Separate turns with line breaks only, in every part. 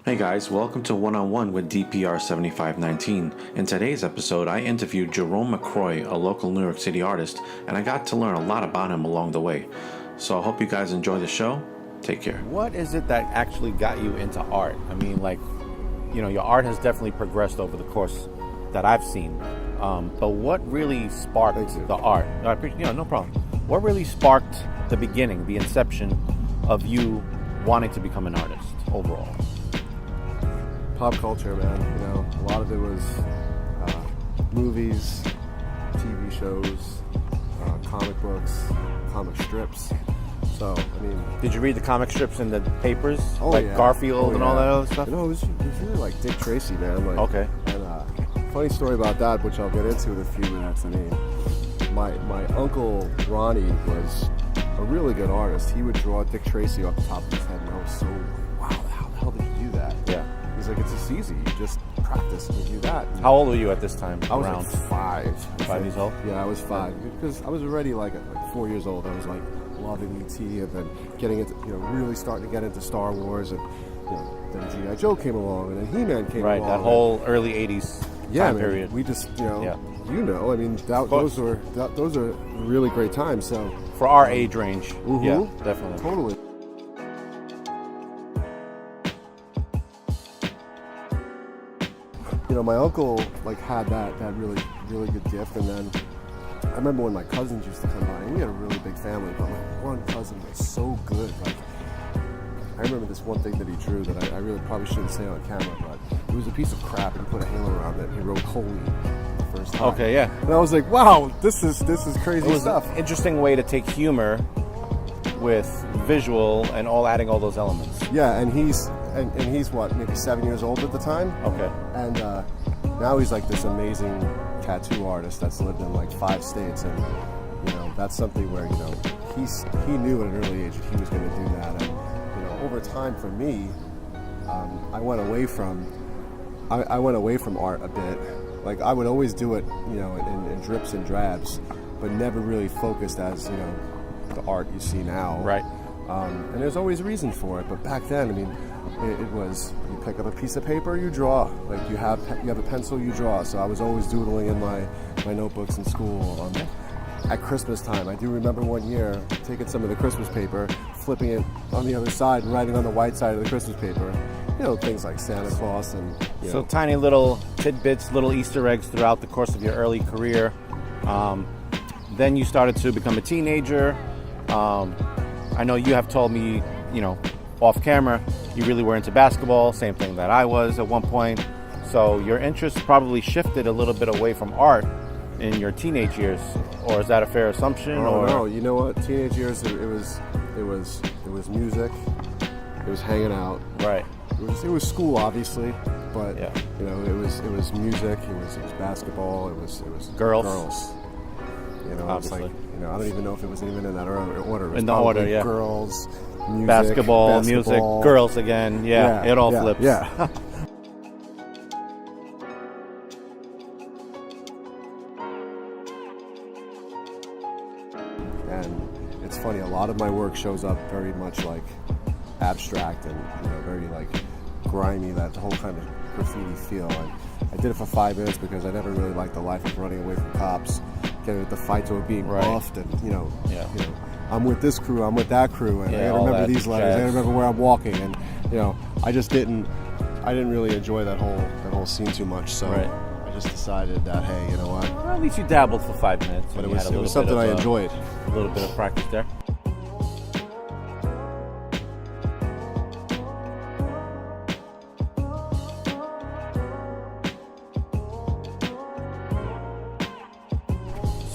Hey guys, welcome to One on One with DPR 7519. In today's episode, I interviewed Jerome McCroy, a local New York City artist, and I got to learn a lot about him along the way. So I hope you guys enjoy the show. Take care.
What is it that actually got you into art? I mean, your art has definitely progressed over the course that I've seen. But what really sparked the art? No problem. What really sparked the beginning, the inception of you wanting to become an artist overall?
Pop culture, man. A lot of it was movies, TV shows, comic books, comic strips. So,
Did you read the comic strips in the papers?
Oh,
like
yeah.
Garfield and all that other stuff?
It was really like Dick Tracy, man.
Okay.
And funny story about that, which I'll get into in a few minutes. My uncle Ronnie was a really good artist. He would draw Dick Tracy off the top of his head, and I was so like, wow, how the hell did you do that?
Yeah.
He's like, it's just easy. You just practice and you do that.
How old were you at this time?
I was
around
like 5.
5 years old?
Yeah, I was 5 because I was already like 4 years old. I was like loving ET and then getting into, really starting to get into Star Wars, and then G.I. Joe came along, and then He-Man came along.
Right, that whole early 80s time period.
We just,
Yeah.
those are really great times. So
for our age range,
mm-hmm.
yeah, definitely.
Totally. My uncle had that really really good gift, and then I remember when my cousins used to come by, and we had a really big family, but one cousin was so good. I remember this one thing that he drew that I really probably shouldn't say on camera, but it was a piece of crap, and he put a halo around it, and he wrote "Holy" the first time.
Okay, yeah.
And I was like, wow, this is crazy
It was
stuff.
an interesting way to take humor with visual and adding all those elements.
Yeah, and he's what, maybe 7 years old at the time.
Okay.
And now he's like this amazing tattoo artist that's lived in 5 states, and that's something where he knew at an early age that he was going to do that. And over time, for me, I went away from art a bit. I would always do it, in drips and drabs, but never really focused as the art you see now.
Right.
And there's always a reason for it, but back then, it was, you pick up a piece of paper, you draw. You have a pencil, you draw. So I was always doodling in my notebooks in school. At Christmas time, I do remember one year taking some of the Christmas paper, flipping it on the other side, and writing on the white side of the Christmas paper. Things like Santa Claus and.
So tiny little tidbits, little Easter eggs throughout the course of your early career. Then you started to become a teenager. I know you have told me, off camera, you really were into basketball, same thing that I was at one point. So your interest probably shifted a little bit away from art in your teenage years, or is that a fair assumption?
Oh, no, you know what? Teenage years, it was music, it was hanging out.
Right.
It was school, obviously, but
yeah.
It was music, it was basketball, it was
girls.
Obviously. It's I don't even know if it was even in that order.
In the order, yeah.
Girls, music,
basketball, music, girls again. Yeah, it all flips.
Yeah. And it's funny, a lot of my work shows up very much abstract and very grimy, that whole kind of graffiti feel. And I did it for 5 minutes because I never really liked the life of running away from cops, getting into fights or being buffed, and I'm with this crew, I'm with that crew, and I gotta remember these letters, I gotta remember where I'm walking, and I didn't really enjoy that whole scene too much. So I just decided that, hey, you know what?
Well, at least you dabbled for 5 minutes.
But it was something I enjoyed.
A little bit of practice there.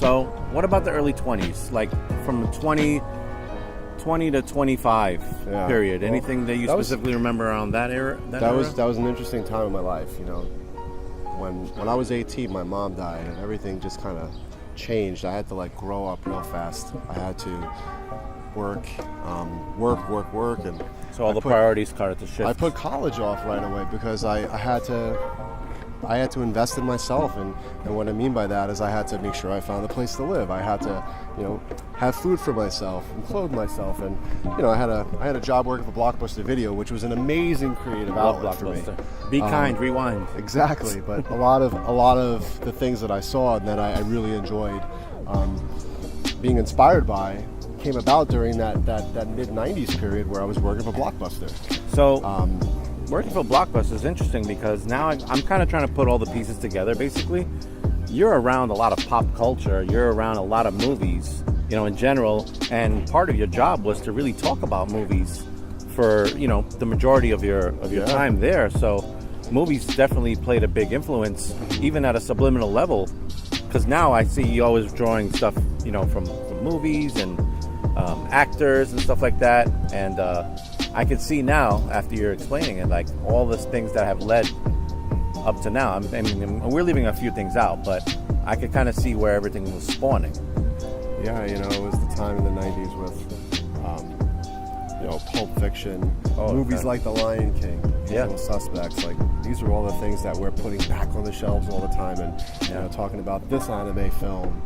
So, what about the early 20s? From 20 to 25 period.
Well,
anything that you specifically remember around that era?
That was an interesting time in my life. When I was 18, my mom died, and everything just kind of changed. I had to grow up real fast. I had to work, and
so all the priorities started to shift.
I put college off right away because I had to I had to invest in myself, and what I mean by that is I had to make sure I found a place to live. I had to, have food for myself and clothe myself, and I had a job working for Blockbuster Video, which was an amazing creative outlet for me.
Be kind, rewind.
Exactly, but a lot of the things that I saw and that I really enjoyed being inspired by came about during that mid-90s period where I was working for Blockbuster.
So working for Blockbuster is interesting because now I'm kind of trying to put all the pieces together. Basically, you're around a lot of pop culture, you're around a lot of movies, in general, and part of your job was to really talk about movies for, the majority of your time there. So movies definitely played a big influence, even at a subliminal level, because now I see you always drawing stuff, from movies and actors and stuff like that, and I can see now, after you're explaining it, like all the things that have led up to now. I mean, we're leaving a few things out, but I could kind of see where everything was spawning.
Yeah, it was the time in the 90s with, Pulp Fiction, movies like The Lion King, Usual Suspects. Like, these are all the things that we're putting back on the shelves all the time, and talking about this anime film.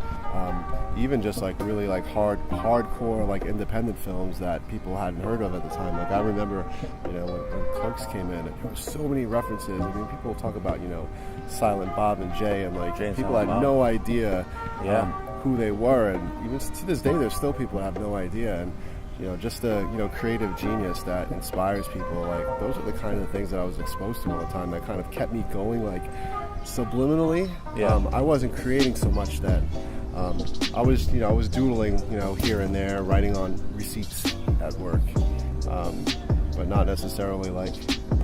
Even just like really like hardcore like independent films that people hadn't heard of at the time. Like I remember, when Clerks came in, there were so many references. I mean, people talk about Silent Bob and Jay, and like people had no idea who they were, and even to this day, there's still people that have no idea. And just the creative genius that inspires people. Like those are the kind of things that I was exposed to all the time. That kind of kept me going, like subliminally. I wasn't creating so much then. I was doodling, here and there, writing on receipts at work, but not necessarily like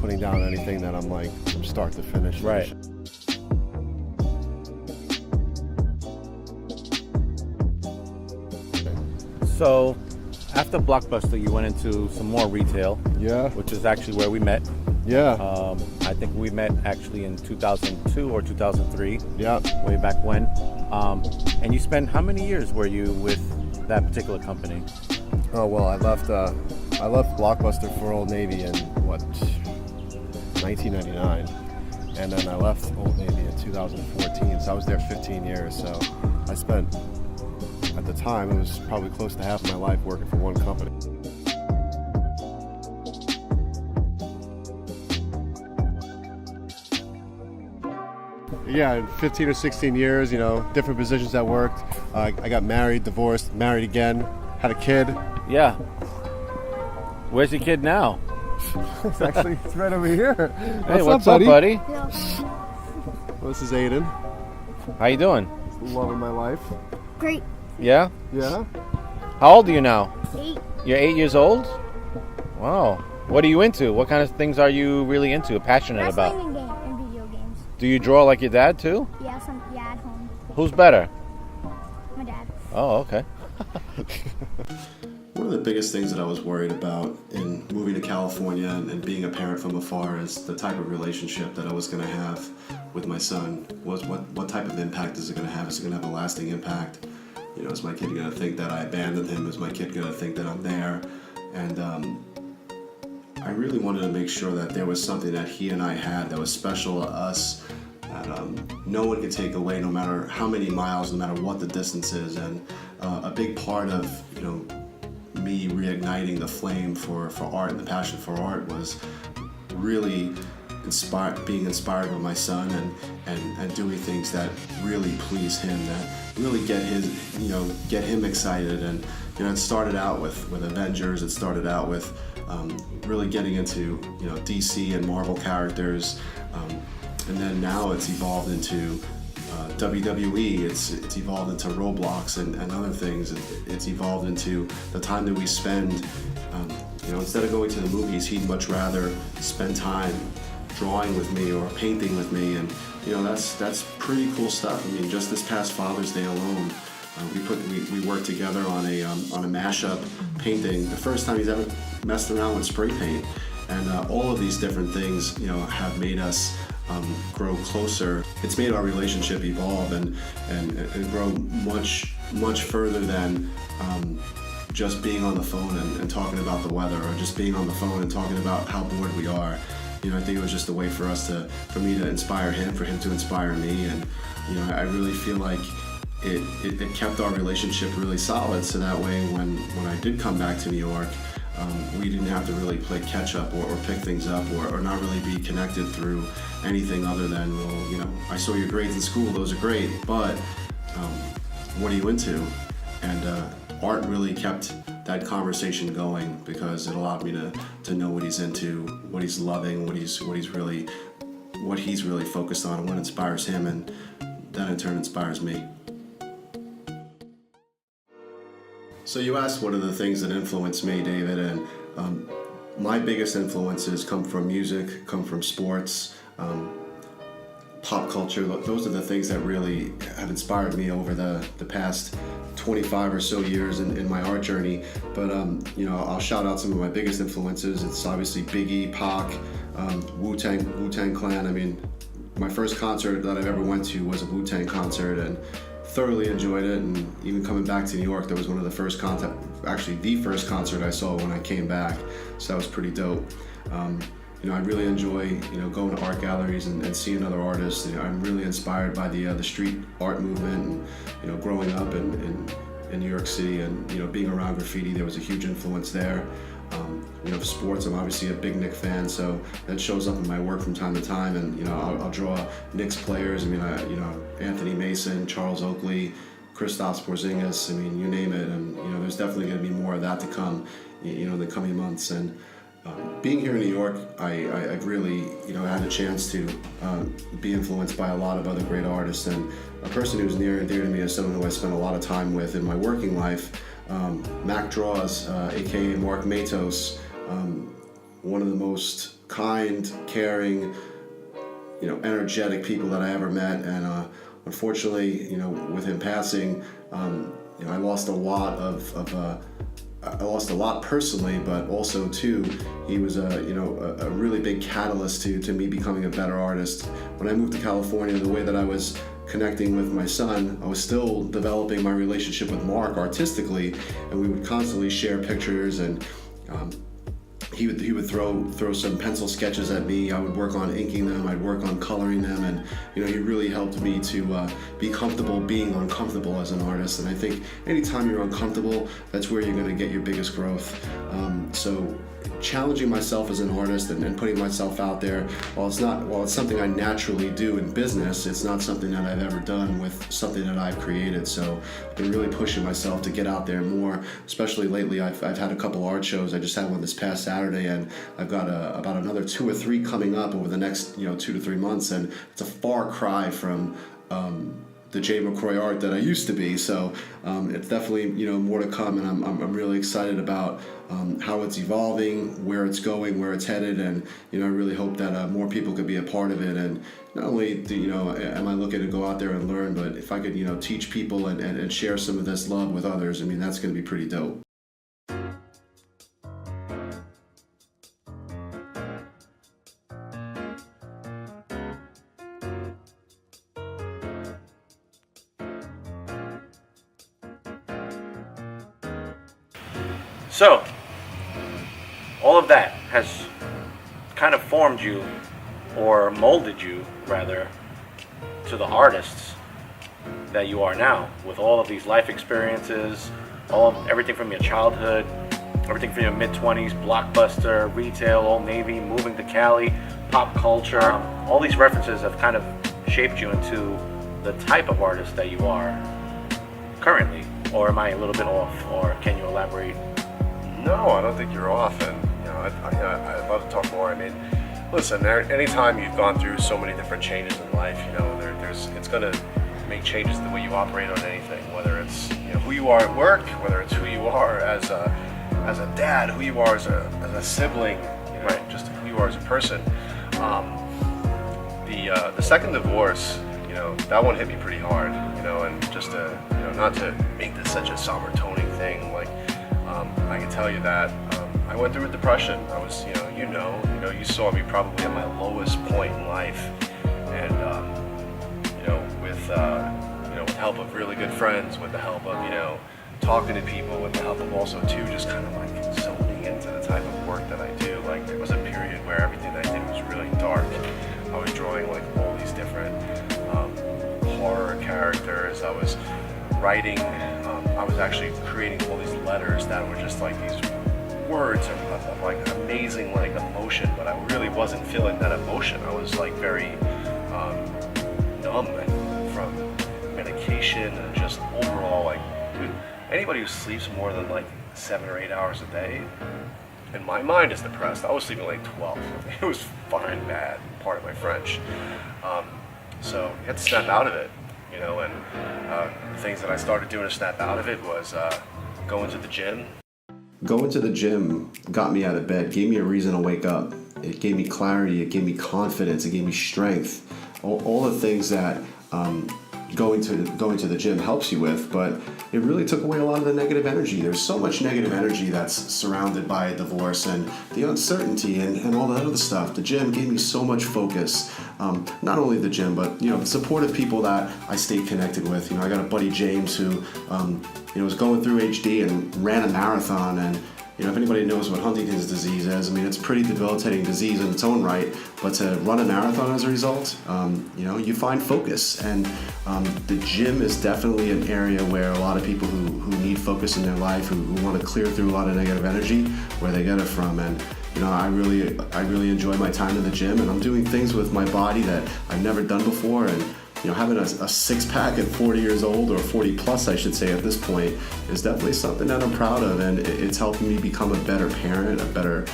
putting down anything that I'm like from start to finish.
Right. So, after Blockbuster, you went into some more retail.
Yeah.
Which is actually where we met.
Yeah.
I think we met actually in 2002 or 2003.
Yeah.
Way back when. And you spent, how many years were you with that particular company?
Oh, well, I left Blockbuster for Old Navy in 1999. And then I left Old Navy in 2014. So I was there 15 years. So I spent, at the time, it was probably close to half of my life working for one company. Yeah, 15 or 16 years, different positions at work. I got married, divorced, married again, had a kid.
Yeah. Where's your kid now?
It's right over here.
Hey, what's up, buddy?
Well, this is Aiden.
How you doing?
It's the love of my life.
Great.
Yeah?
Yeah.
How old are you now?
8.
You're 8 years old? Wow. What are you into? What kind of things are you really into, passionate about?
Wrestling and video games.
Do you draw like your dad too?
Yeah, at home.
Who's better?
My dad.
Oh, okay.
One of the biggest things that I was worried about in moving to California and being a parent from afar is the type of relationship that I was going to have with my son. Was what type of impact is it going to have? Is it going to have a lasting impact? Is my kid going to think that I abandoned him? Is my kid going to think that I'm there? And I really wanted to make sure that there was something that he and I had that was special to us, that no one could take away, no matter how many miles, no matter what the distance is. And a big part of me reigniting the flame for art and the passion for art was really being inspired by my son and doing things that really please him, that really get him excited. And it started out with Avengers. It started out with really getting into DC and Marvel characters, and then now it's evolved into WWE. It's evolved into Roblox and other things. It's evolved into the time that we spend. Instead of going to the movies, he'd much rather spend time drawing with me or painting with me, and that's pretty cool stuff. I mean, just this past Father's Day alone, we worked together on a mashup painting. The first time he's ever messed around with spray paint, and all of these different things, have made us grow closer. It's made our relationship evolve and grow much further than just being on the phone and talking about the weather, or just being on the phone and talking about how bored we are. I think it was just a way for me to inspire him, for him to inspire me, and I really feel like it kept our relationship really solid. So that way, when I did come back to New York, we didn't have to really play catch up or pick things up or not really be connected through anything other than, well, I saw your grades in school, those are great, but what are you into? And art really kept that conversation going because it allowed me to know what he's into, what he's loving, what he's really focused on, and what inspires him, and that in turn inspires me. So you asked what are the things that influence me, David, and my biggest influences come from music, come from sports, pop culture. Those are the things that really have inspired me over the past 25 or so years in my art journey. But I'll shout out some of my biggest influences. It's obviously Biggie, Pac, Wu-Tang Clan. I mean, my first concert that I've ever went to was a Wu-Tang concert, and thoroughly enjoyed it. And even coming back to New York, that was one of the first the first concert I saw when I came back. So that was pretty dope. I really enjoy, going to art galleries and seeing other artists. I'm really inspired by the street art movement, and growing up in New York City and being around graffiti, there was a huge influence there. Sports, I'm obviously a big Knicks fan, so that shows up in my work from time to time. And I'll draw Knicks players. Anthony Mason, Charles Oakley, Kristaps Porzingis. You name it. And there's definitely going to be more of that to come, in the coming months. And being here in New York, I've really, had a chance to be influenced by a lot of other great artists. And a person who's near and dear to me is someone who I spent a lot of time with in my working life, Mac Draws, aka Mark Matos, one of the most kind, caring, energetic people that I ever met. And unfortunately, with him passing, I lost a lot I lost a lot personally, but also too, he was a really big catalyst to me becoming a better artist. When I moved to California, the way that I was connecting with my son, I was still developing my relationship with Mark artistically, and we would constantly share pictures, and he would throw some pencil sketches at me. I would work on inking them, I'd work on coloring them, and he really helped me to be comfortable being uncomfortable as an artist. And I think anytime you're uncomfortable, that's where you're going to get your biggest growth. So challenging myself as an artist and putting myself out there, while it's something I naturally do in business, it's not something that I've ever done with something that I've created. So I've been really pushing myself to get out there more, especially lately. I've had a couple art shows. I just had one this past Saturday, and I've got about another 2 or 3 coming up over the next 2 to 3 months, and it's a far cry from the J. McCroy art that I used to be. So it's definitely more to come, and I'm really excited about how it's evolving, where it's going, where it's headed, and I really hope that more people could be a part of it. And not only am I looking to go out there and learn, but if I could teach people and share some of this love with others, that's going to be pretty dope.
So, all of that has kind of formed you, or molded you, rather, to the artists that you are now, with all of these life experiences, everything from your childhood, everything from your mid-20s, Blockbuster, retail, Old Navy, moving to Cali, pop culture. All these references have kind of shaped you into the type of artist that you are currently. Or am I a little bit off, or can you elaborate?
No, I don't think you're off, and I'd love to talk more. Listen, anytime you've gone through so many different changes in life, it's going to make changes the way you operate on anything. Whether it's who you are at work, whether it's who you are as a dad, who you are as a sibling,
right.
Just who you are as a person. The second divorce, that one hit me pretty hard, and just not to make this such a somber toning thing, I can tell you that I went through a depression. I was, you saw me probably at my lowest point in life, and with help of really good friends, with the help of talking to people, with the help of also too just kind of zoning into the type of work that I do. There was a period where everything I did was really
dark. I was drawing like all these different horror characters. I was writing, I was actually creating all these letters that were just like these words of like amazing like emotion, but I really wasn't feeling that emotion. I was like very numb from medication and just overall like, dude, anybody who sleeps more than like 7 or 8 hours a day, and my mind is depressed. I was sleeping like 12. It was fucking bad, part of my French. So you had to snap out of it, you know, and the things that I started doing to snap out of it was going to the gym.
Going to the gym got me out of bed, gave me a reason to wake up. It gave me clarity, it gave me confidence, it gave me strength. All the things that going to the gym helps you with, but it really took away a lot of the negative energy. There's so much negative energy that's surrounded by a divorce and the uncertainty and all that other stuff. The gym gave me so much focus. Not only the gym, but the supportive people that I stayed connected with. I got a buddy James who was going through HD and ran a marathon, and if anybody knows what Huntington's disease is, I mean, it's a pretty debilitating disease in its own right, but to run a marathon as a result, you find focus. And the gym is definitely an area where a lot of people who need focus in their life, who want to clear through a lot of negative energy, where they get it from. And I really enjoy my time in the gym, and I'm doing things with my body that I've never done before. And having a six-pack at 40 years old, or 40 plus, I should say, at this point, is definitely something that I'm proud of, and it's helping me become a better parent, a better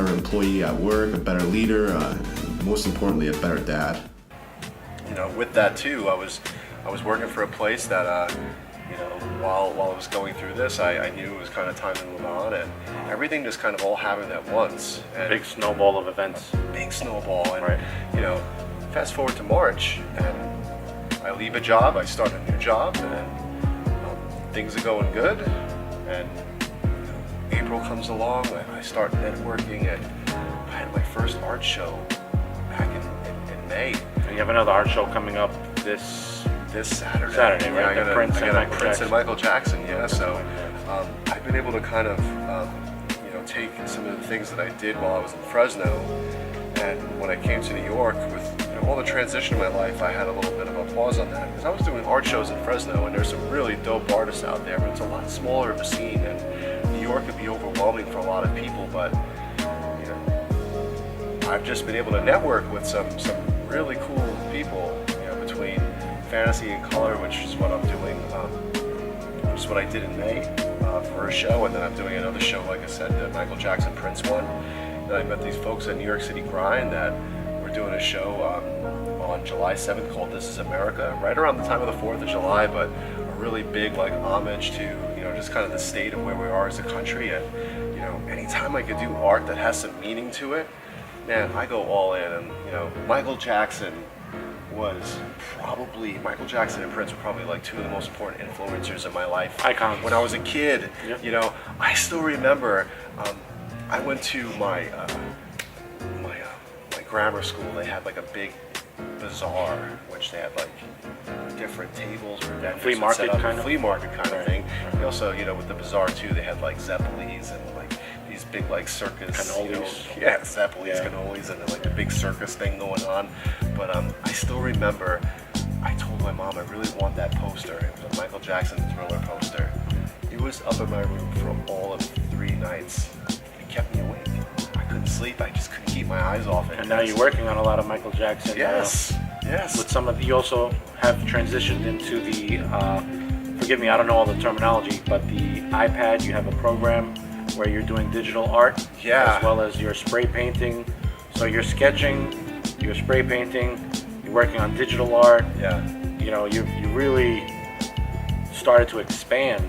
employee at work, a better leader, and most importantly, a better dad.
With that too, I was working for a place that, while I was going through this, I knew it was kind of time to move on, and everything just kind of all happened at once. And
Big snowball of events.
Big snowball, and
Right.
Fast forward to March, and I leave a job, I start a new job, and things are going good, and April comes along, and I start networking, and I had my first art show back in May.
And you have another art show coming up this
Saturday.
Saturday, right?
I got
The Prince and Michael
Prince
Jackson.
and Michael Jackson, yeah. So I've been able to kind of, take some of the things that I did while I was in Fresno, and when I came to New York with all the transition in my life, I had a little bit of a pause on that, because I was doing art shows in Fresno, and there's some really dope artists out there, but it's a lot smaller of a scene, and New York could be overwhelming for a lot of people. But I've just been able to network with some really cool people, between fantasy and color, which is what I'm doing, which is what I did in May for a show, and then I'm doing another show, like I said, the Michael Jackson Prince one. Then I met these folks at New York City Grind that we're doing a show on July 7th called This Is America, right around the time of the 4th of July, but a really big like homage to just kind of the state of where we are as a country. And anytime I could do art that has some meaning to it, man, I go all in. And Michael Jackson and Prince were probably like two of the most important influencers in my life.
Icons.
When I was a kid,
Yep.
I still remember. I went to my grammar school. They had like a big bazaar, which they had like different tables for vendors
Flea market kind of?
flea market kind of
Right.
thing. They also, with the bazaar too, they had like Zeppelis and like these big like circus
Cannolis.
Zeppelis,
Yeah.
cannolis, and then like the big circus thing going on. But I still remember, I told my mom I really want that poster. It was a Michael Jackson Thriller poster. It was up in my room for all of 3 nights. It kept me awake. I couldn't sleep. I just couldn't keep my eyes off it.
And now you're working on a lot of Michael Jackson.
Yes.
With some of you also have transitioned into the, forgive me, I don't know all the terminology, but the iPad, you have a program where you're doing digital art,
Yeah.
as well as your spray painting. So you're sketching, you're spray painting, you're working on digital art.
Yeah.
You really started to expand,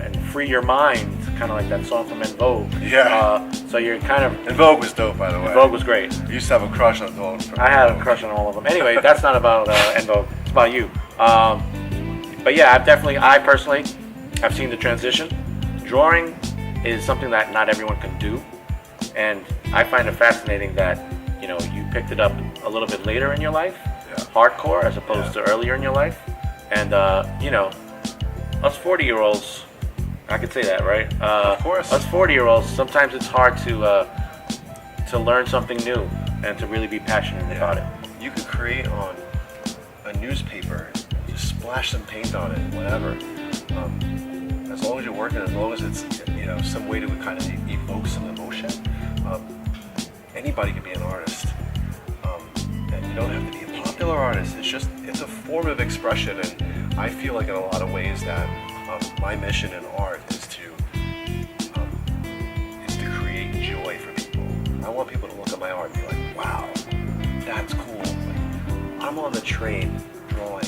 and free your mind, kind of like that song from En Vogue.
Yeah.
So you're kind of,
And Vogue was dope, by the way.
Vogue was great.
I used to have a crush on Vogue.
I had a crush on all of them. Anyway, that's not about En Vogue. It's about you. But yeah, I personally have seen the transition. Drawing is something that not everyone can do, and I find it fascinating that you picked it up a little bit later in your life, hardcore as opposed to earlier in your life, and us 40-year-olds, I could say that, right?
Of course.
Us 40-year-olds, sometimes it's hard to learn something new.
and to really be passionate about it.
You could create on a newspaper, just splash some paint on it, whatever. As long as you're working, as long as it's some way to kind of evoke some emotion, anybody can be an artist. And you don't have to be a popular artist. It's a form of expression, and I feel like in a lot of ways that my mission in art is to create joy for people. I want people to look at my art and be like, wow, that's cool. Like, I'm on the train drawing,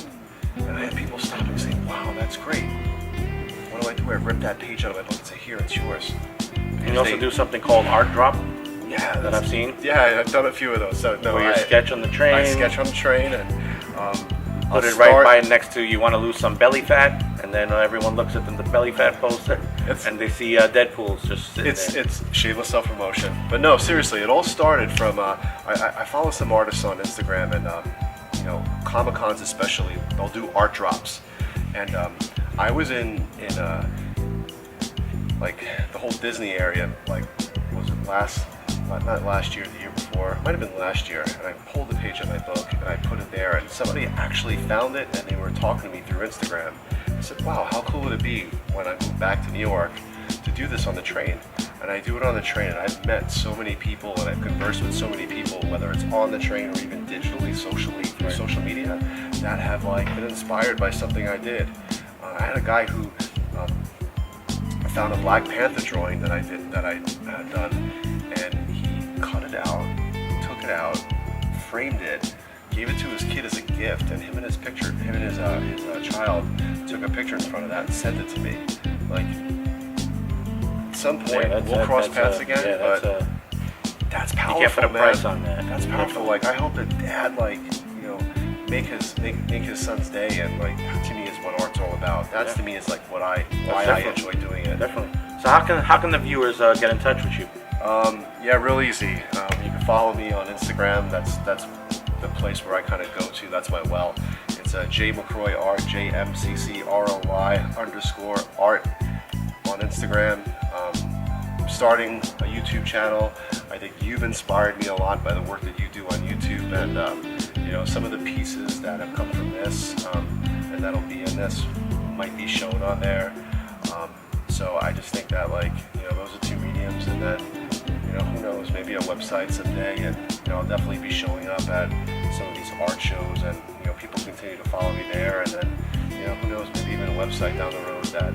and I have people stopping and saying, wow, that's great. What do I do? I rip that page out of my book and say, here, it's yours.
And you also do something called art drop.
Yeah,
that I've seen.
Yeah, I've done a few of those. So no,
where you sketch on the train.
I sketch on the train and
put it right by next to you want to lose some belly fat, and then everyone looks at the belly fat poster and they see Deadpool's just sitting there.
It's shameless self-promotion. But no, seriously, it all started from I follow some artists on Instagram, and Comic-Cons especially, they'll do art drops, and I was in like the whole Disney area, like was it not last year, the year before, it might have been last year, and I pulled the page of my book and I put it there, and somebody actually found it and they were talking to me through Instagram. I said, wow, how cool would it be when I move back to New York to do this on the train? And I do it on the train, and I've met so many people and I've conversed with so many people, whether it's on the train or even digitally, socially, through social media, that have been inspired by something I did. I had a guy who found a Black Panther drawing that I had done, and he cut it out, took it out, framed it, gave it to his kid as a gift, and him and his child took a picture in front of that and sent it to me. Like, at some point we'll cross paths again, but that's powerful.
You can't put a price on that.
That's powerful. Like, I hope that Dad make his son's day, and that to me is what art's all about. That's to me is why I enjoy doing it.
Definitely. So how can the viewers get in touch with you?
Yeah, real eeasy. You can follow me on Instagram. That's the place where I kind of go to. That's my well. It's J McCroy Art, JMCCROY_art on Instagram. I'm starting a YouTube channel. I think you've inspired me a lot by the work that you do on YouTube, and some of the pieces that have come from this and that'll be in this might be shown on there. So I just think that those are two mediums, and then who knows, maybe a website someday, and I'll definitely be showing up at some of these art shows, and people continue to follow me there, and then who knows, maybe even a website down the road that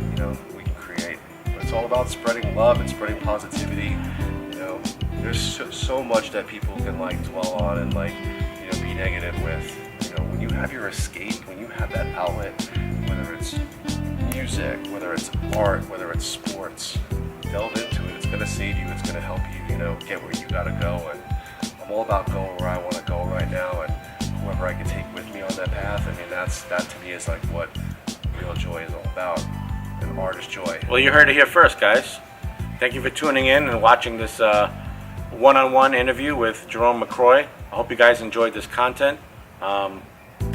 we can create. But it's all about spreading love and spreading positivity. There's so much that people can dwell on and be negative with. When you have your escape, when you have that outlet, whether it's music, whether it's art, whether it's sports, delve into it. It's going to save you. It's going to help you, get where you got to go. And I'm all about going where I want to go right now, and whoever I can take with me on that path. I mean, that to me is what real joy is all about, and art is joy.
Well, you heard it here first, guys. Thank you for tuning in and watching this one-on-one interview with Jerome McCroy. I hope you guys enjoyed this content, and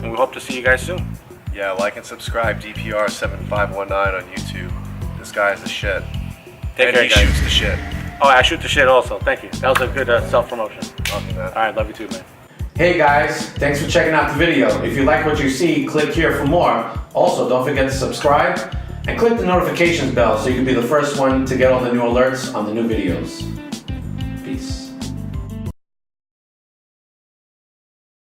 we hope to see you guys soon.
Yeah, like and subscribe, DPR7519 on YouTube. This guy's the shit.
Take care,
he
guys.
shoots the shit.
Oh, I shoot the shit also. Thank you. That was a good self-promotion.
Love you, man.
All right, love you too, man.
Hey guys, thanks for checking out the video. If you like what you see, click here for more. Also, don't forget to subscribe and click the notifications bell so you can be the first one to get all the new alerts on the new videos.